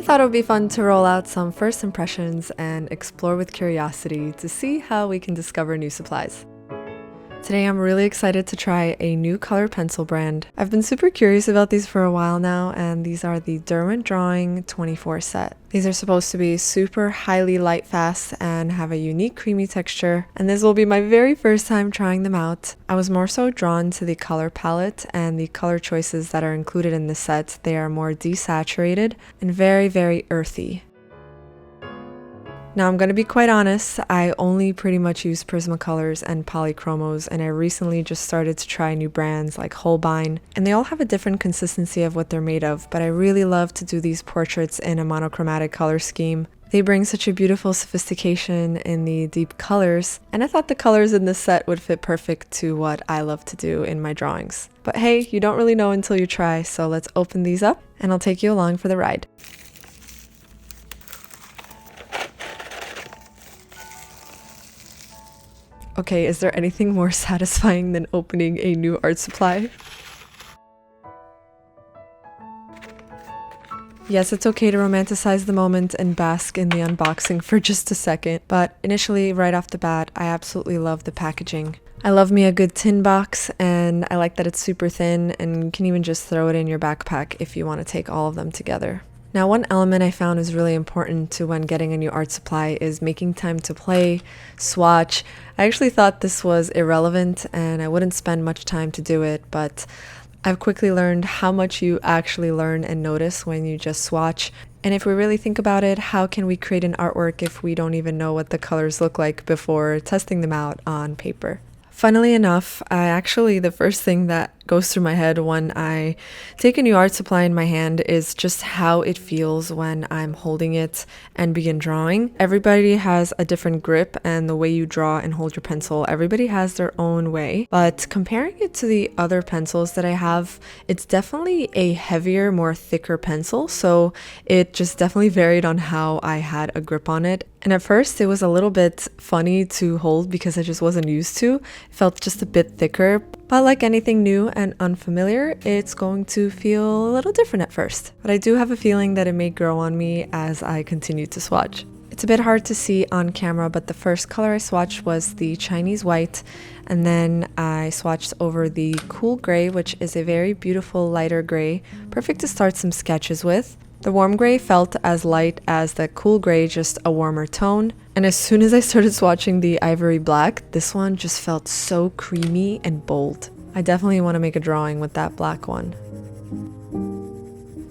thought it would be fun to roll out some first impressions and explore with curiosity to see how we can discover new supplies. Today I'm really excited to try a new color pencil brand. I've been super curious about these for a while now, and these are the Derwent Drawing 24 set. These are supposed to be super highly light fast and have a unique creamy texture, and this will be my very first time trying them out. I was more so drawn to the color palette and the color choices that are included in the set. They are more desaturated and very earthy. Now I'm going to be quite honest, I only pretty much use Prismacolors and polychromos, and I recently just started to try new brands like Holbein, and they all have a different consistency of what they're made of, but I really love to do these portraits in a monochromatic color scheme. They bring such a beautiful sophistication in the deep colors, and I thought the colors in this set would fit perfect to what I love to do in my drawings. But hey, you don't really know until you try, so let's open these up and I'll take you along for the ride. Okay, is there anything more satisfying than opening a new art supply? Yes, it's okay to romanticize the moment and bask in the unboxing for just a second, but initially, right off the bat, I absolutely love the packaging. I love me a good tin box, and I like that it's super thin and you can even just throw it in your backpack if you want to take all of them together. Now, one element I found is really important to when getting a new art supply is making time to play, swatch. I actually thought this was irrelevant and I wouldn't spend much time to do it, but I've quickly learned how much you actually learn and notice when you just swatch. And if we really think about it, how can we create an artwork if we don't even know what the colors look like before testing them out on paper? Funnily enough, the first thing that goes through my head when I take a new art supply in my hand is just how it feels when I'm holding it and begin drawing. Everybody has a different grip, and the way you draw and hold your pencil, everybody has their own way. But comparing it to the other pencils that I have, it's definitely a heavier, more thicker pencil, so it just definitely varied on how I had a grip on it. And at first it was a little bit funny to hold because I just wasn't used to. It felt just a bit thicker, but like anything new and unfamiliar, it's going to feel a little different at first. But I do have a feeling that it may grow on me as I continue to swatch. It's a bit hard to see on camera, but the first color I swatched was the Chinese white, and then I swatched over the cool gray, which is a very beautiful lighter gray, perfect to start some sketches with. The warm gray felt as light as the cool gray, just a warmer tone. And as soon as I started swatching the ivory black, this one just felt so creamy and bold. I definitely want to make a drawing with that black one.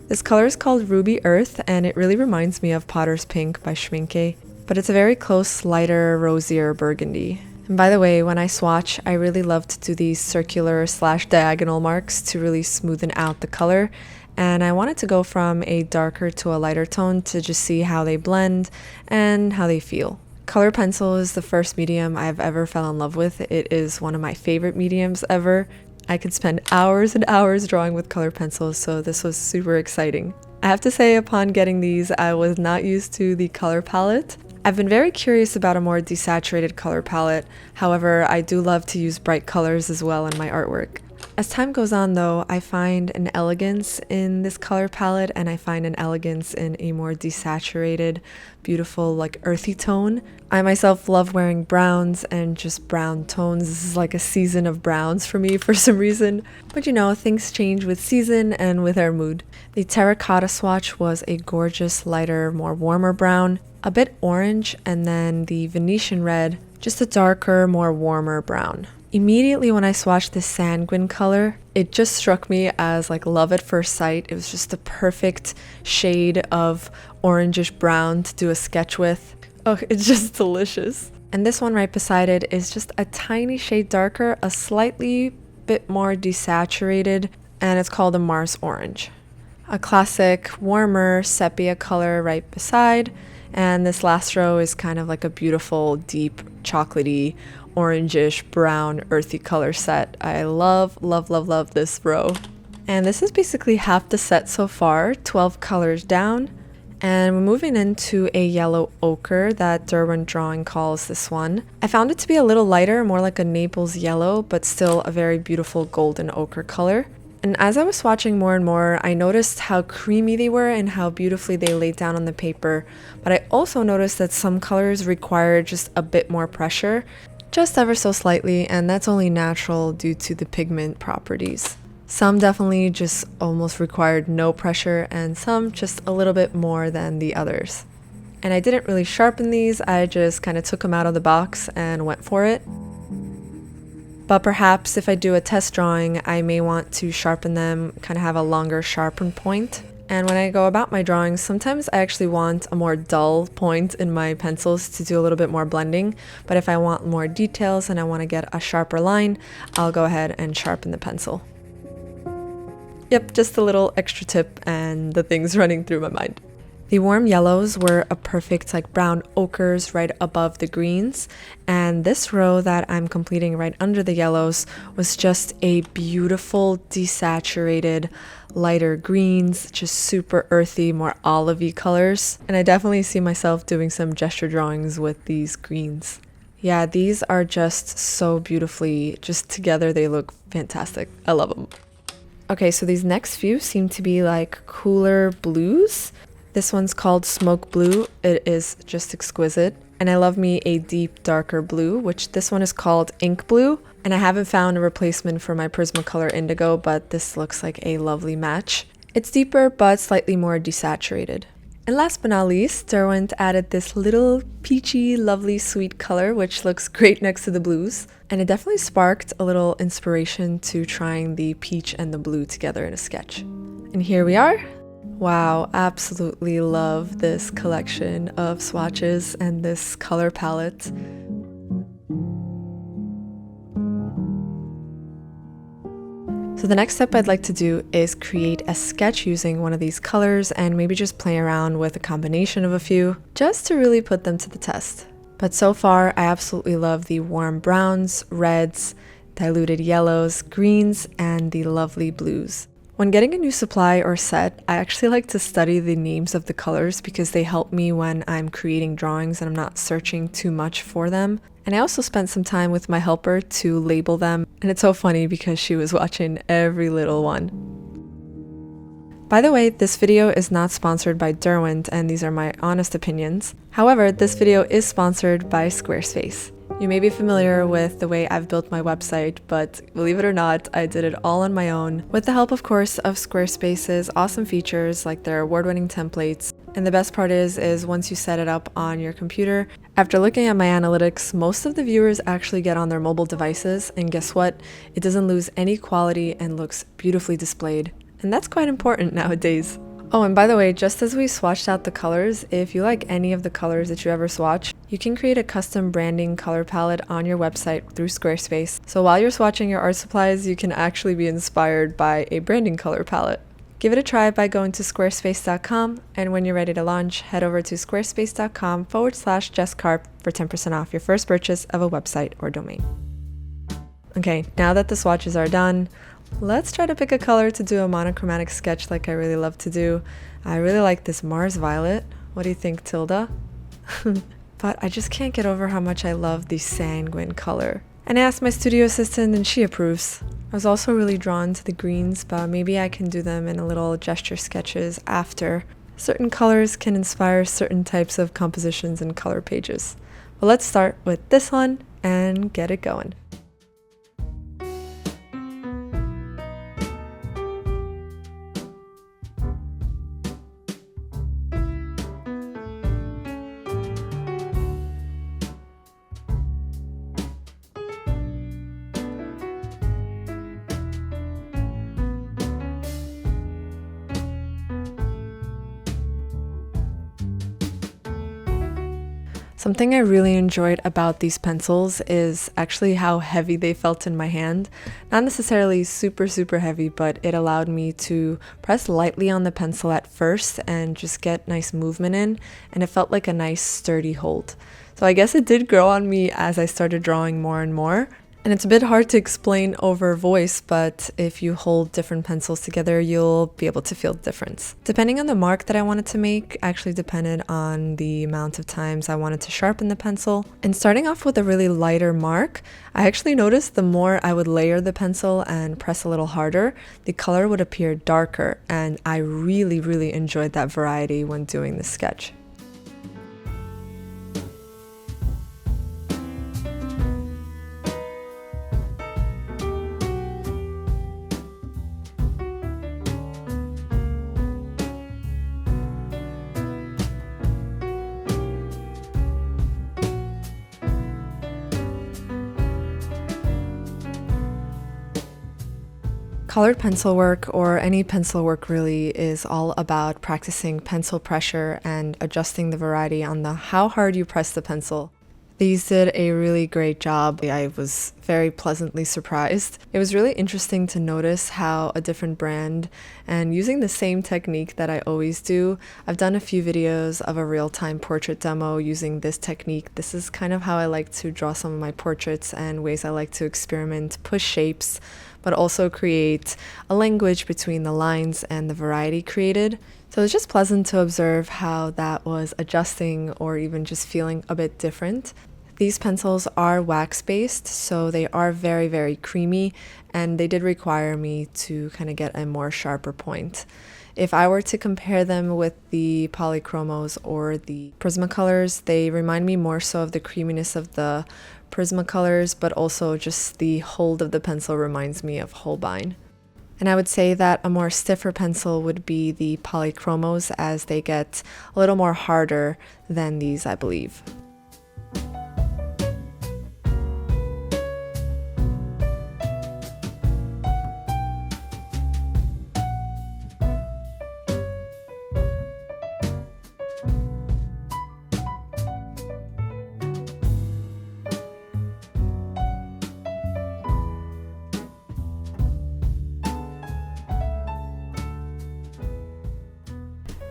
This color is called Ruby Earth, and it really reminds me of Potter's Pink by Schminke, but it's a very close, lighter, rosier burgundy. And by the way, when I swatch, I really love to do these circular/diagonal marks to really smoothen out the color. And I wanted to go from a darker to a lighter tone to just see how they blend and how they feel. Color pencil is the first medium I've ever fell in love with. It is one of my favorite mediums ever. I could spend hours and hours drawing with color pencils, so this was super exciting. I have to say, upon getting these, I was not used to the color palette. I've been very curious about a more desaturated color palette. However, I do love to use bright colors as well in my artwork. As time goes on though, I find an elegance in this color palette, and I find an elegance in a more desaturated, beautiful, like earthy tone. I myself love wearing browns and just brown tones. This is like a season of browns for me for some reason. But you know, things change with season and with our mood. The terracotta swatch was a gorgeous, lighter, more warmer brown, a bit orange, and then the Venetian red, just a darker, more warmer brown. Immediately when I swatched this sanguine color, it just struck me as like love at first sight. It was just the perfect shade of orangish brown to do a sketch with. Oh, it's just delicious. And this one right beside it is just a tiny shade darker, a slightly bit more desaturated, and it's called a Mars Orange. A classic warmer sepia color right beside, and this last row is kind of like a beautiful, deep, chocolatey, orangish, brown, earthy color set. I love this row. And this is basically half the set so far, 12 colors down. And we're moving into a yellow ochre that Derwent Drawing calls this one. I found it to be a little lighter, more like a Naples yellow, but still a very beautiful golden ochre color. And as I was swatching more and more, I noticed how creamy they were and how beautifully they laid down on the paper. But I also noticed that some colors require just a bit more pressure, just ever so slightly, and that's only natural due to the pigment properties. Some definitely just almost required no pressure, and some just a little bit more than the others. And I didn't really sharpen these, I just kind of took them out of the box and went for it. But perhaps if I do a test drawing, I may want to sharpen them, kind of have a longer sharpen point. And when I go about my drawings, sometimes I actually want a more dull point in my pencils to do a little bit more blending. But if I want more details and I want to get a sharper line, I'll go ahead and sharpen the pencil. Yep, just a little extra tip and the things running through my mind. The warm yellows were a perfect like brown ochres right above the greens, and this row that I'm completing right under the yellows was just a beautiful desaturated lighter greens, just super earthy, more olivey colors, and I definitely see myself doing some gesture drawings with these greens. Yeah, these are just so beautifully, just together they look fantastic. I love them. Okay, so these next few seem to be like cooler blues. This one's called Smoke Blue. It is just exquisite. And I love me a deep, darker blue, which this one is called Ink Blue. And I haven't found a replacement for my Prismacolor Indigo, but this looks like a lovely match. It's deeper, but slightly more desaturated. And last but not least, Derwent added this little peachy, lovely, sweet color, which looks great next to the blues. And it definitely sparked a little inspiration to trying the peach and the blue together in a sketch. And here we are. Wow, absolutely love this collection of swatches and this color palette. So the next step I'd like to do is create a sketch using one of these colors and maybe just play around with a combination of a few, just to really put them to the test. But so far, I absolutely love the warm browns, reds, diluted yellows, greens, and the lovely blues. When getting a new supply or set, I actually like to study the names of the colors because they help me when I'm creating drawings and I'm not searching too much for them. And I also spent some time with my helper to label them, and it's so funny because she was watching every little one. By the way, this video is not sponsored by Derwent, and these are my honest opinions. However, this video is sponsored by Squarespace. You may be familiar with the way I've built my website, but believe it or not, I did it all on my own, with the help, of course, of Squarespace's awesome features like their award-winning templates. And the best part is once you set it up on your computer, after looking at my analytics, most of the viewers actually get on their mobile devices, and guess what? It doesn't lose any quality and looks beautifully displayed. And that's quite important nowadays. Oh, and by the way, just as we swatched out the colors, if you like any of the colors that you ever swatch, you can create a custom branding color palette on your website through Squarespace. So while you're swatching your art supplies, you can actually be inspired by a branding color palette. Give it a try by going to squarespace.com, and when you're ready to launch, head over to squarespace.com/JessCarp for 10% off your first purchase of a website or domain. Okay, now that the swatches are done, let's try to pick a color to do a monochromatic sketch like I really love to do. I really like this Mars Violet. What do you think, Tilda? But I just can't get over how much I love the sanguine color. And I asked my studio assistant and she approves. I was also really drawn to the greens, but maybe I can do them in a little gesture sketches after. Certain colors can inspire certain types of compositions and color pages. But let's start with this one and get it going. Something I really enjoyed about these pencils is actually how heavy they felt in my hand. Not necessarily super heavy, but it allowed me to press lightly on the pencil at first and just get nice movement in, and it felt like a nice sturdy hold. So I guess it did grow on me as I started drawing more and more. And it's a bit hard to explain over voice, but if you hold different pencils together, you'll be able to feel the difference. Depending on the mark that I wanted to make actually depended on the amount of times I wanted to sharpen the pencil. And starting off with a really lighter mark, I actually noticed the more I would layer the pencil and press a little harder, the color would appear darker, and I really enjoyed that variety when doing this sketch. Colored pencil work, or any pencil work really, is all about practicing pencil pressure and adjusting the variety on how hard you press the pencil. These did a really great job. I was very pleasantly surprised. It was really interesting to notice how a different brand, and using the same technique that I always do. I've done a few videos of a real-time portrait demo using this technique. This is kind of how I like to draw some of my portraits and ways I like to experiment, push shapes, but also create a language between the lines and the variety created. So it was just pleasant to observe how that was adjusting or even just feeling a bit different. These pencils are wax-based, so they are very creamy, and they did require me to kind of get a more sharper point. If I were to compare them with the polychromos or the Prismacolors, they remind me more so of the creaminess of the Prismacolors, but also just the hold of the pencil reminds me of Holbein. And I would say that a more stiffer pencil would be the polychromos, as they get a little more harder than these, I believe.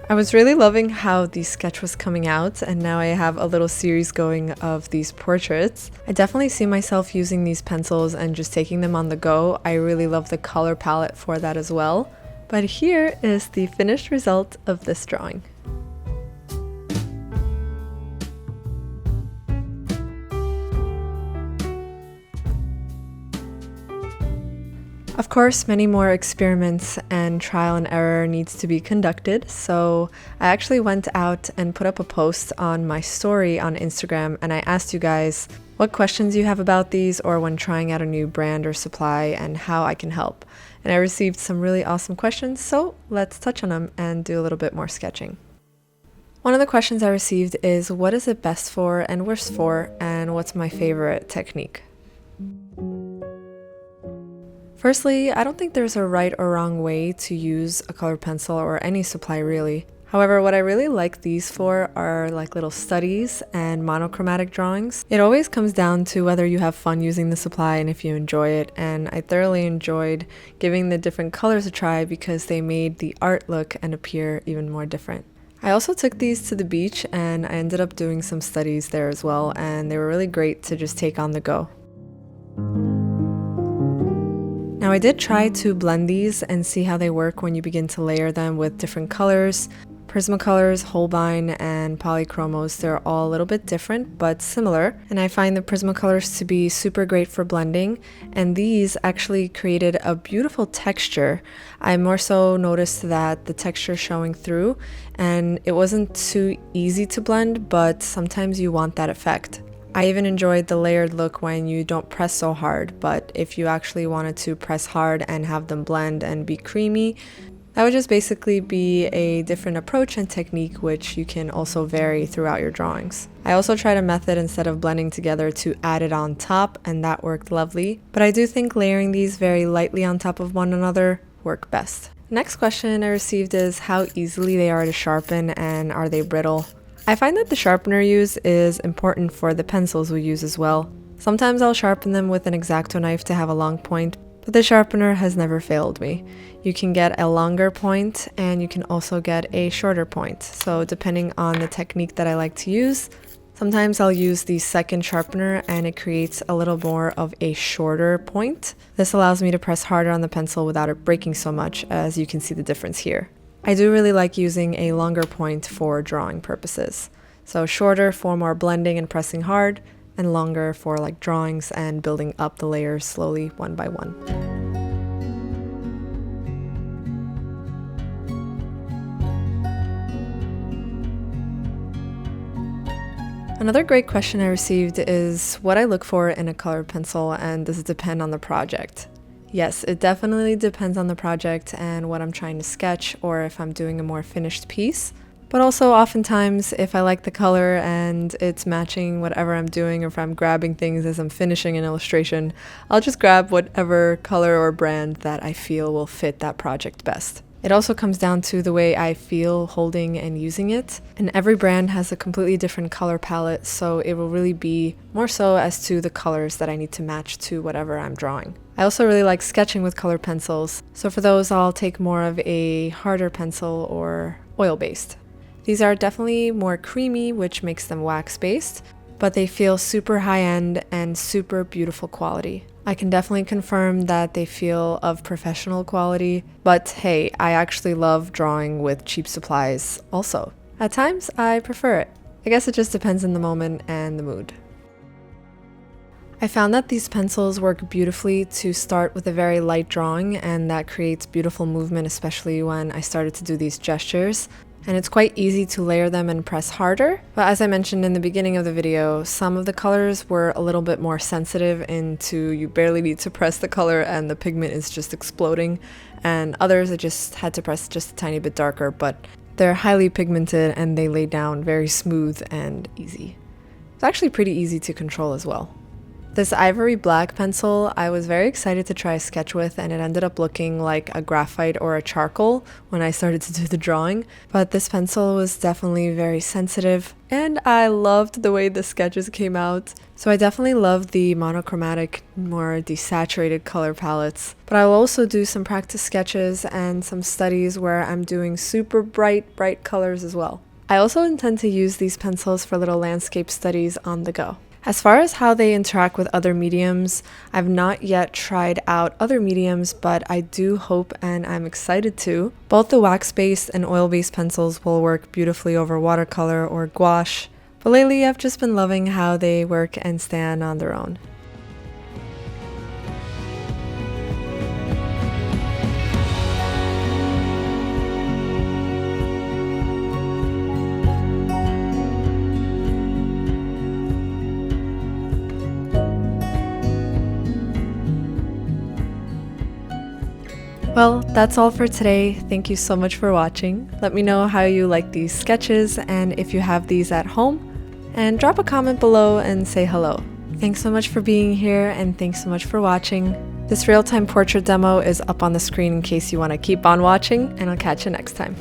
I was really loving how the sketch was coming out, and now I have a little series going of these portraits. I definitely see myself using these pencils and just taking them on the go. I really love the color palette for that as well. But here is the finished result of this drawing. Of course, many more experiments and trial and error needs to be conducted, so I actually went out and put up a post on my story on Instagram, and I asked you guys what questions you have about these or when trying out a new brand or supply and how I can help. And I received some really awesome questions, so let's touch on them and do a little bit more sketching. One of the questions I received is, what is it best for and worst for, and what's my favorite technique? Firstly, I don't think there's a right or wrong way to use a colored pencil or any supply really. However, what I really like these for are like little studies and monochromatic drawings. It always comes down to whether you have fun using the supply and if you enjoy it, and I thoroughly enjoyed giving the different colors a try because they made the art look and appear even more different. I also took these to the beach and I ended up doing some studies there as well, and they were really great to just take on the go. Now I did try to blend these and see how they work when you begin to layer them with different colors. Prismacolors, Holbein, and polychromos, they're all a little bit different but similar, and I find the Prismacolors to be super great for blending, and these actually created a beautiful texture. I more so noticed that the texture showing through, and it wasn't too easy to blend, but sometimes you want that effect. I even enjoyed the layered look when you don't press so hard, but if you actually wanted to press hard and have them blend and be creamy, that would just basically be a different approach and technique, which you can also vary throughout your drawings. I also tried a method instead of blending together to add it on top, and that worked lovely, but I do think layering these very lightly on top of one another work best. Next question I received is how easily they are to sharpen and are they brittle? I find that the sharpener use is important for the pencils we use as well. Sometimes I'll sharpen them with an X-Acto knife to have a long point, but the sharpener has never failed me. You can get a longer point and you can also get a shorter point. So depending on the technique that I like to use, Sometimes I'll use the second sharpener and it creates a little more of a shorter point. This allows me to press harder on the pencil without it breaking so much, as you can see the difference here. I do really like using a longer point for drawing purposes. So shorter for more blending and pressing hard, and longer for like drawings and building up the layers slowly one by one. Another great question I received is what I look for in a colored pencil, and does it depend on the project? Yes, it definitely depends on the project and what I'm trying to sketch, or if I'm doing a more finished piece. But also oftentimes if I like the color and it's matching whatever I'm doing, or if I'm grabbing things as I'm finishing an illustration, I'll just grab whatever color or brand that I feel will fit that project best. It also comes down to the way I feel holding and using it, and every brand has a completely different color palette, so it will really be more so as to the colors that I need to match to whatever I'm drawing. I also really like sketching with colored pencils, so for those I'll take more of a harder pencil or oil-based. These are definitely more creamy, which makes them wax-based, but they feel super high-end and super beautiful quality. I can definitely confirm that they feel of professional quality, but hey, I actually love drawing with cheap supplies also. At times, I prefer it. I guess it just depends on the moment and the mood. I found that these pencils work beautifully to start with a very light drawing, and that creates beautiful movement, especially when I started to do these gestures. And it's quite easy to layer them and press harder. But as I mentioned in the beginning of the video, some of the colors were a little bit more sensitive into you barely need to press the color and the pigment is just exploding. And others I just had to press just a tiny bit darker, but they're highly pigmented and they lay down very smooth and easy. It's actually pretty easy to control as well. This ivory black pencil I was very excited to try a sketch with, and it ended up looking like a graphite or a charcoal when I started to do the drawing. But this pencil was definitely very sensitive and I loved the way the sketches came out. So I definitely love the monochromatic, more desaturated color palettes. But I will also do some practice sketches and some studies where I'm doing super bright colors as well. I also intend to use these pencils for little landscape studies on the go. As far as how they interact with other mediums, I've not yet tried out other mediums, but I do hope and I'm excited to. Both the wax-based and oil-based pencils will work beautifully over watercolor or gouache, but lately I've just been loving how they work and stand on their own. Well, that's all for today. Thank you so much for watching. Let me know how you like these sketches and if you have these at home, and drop a comment below and say hello. Thanks so much for being here, and thanks so much for watching. This real-time portrait demo is up on the screen in case you want to keep on watching, and I'll catch you next time.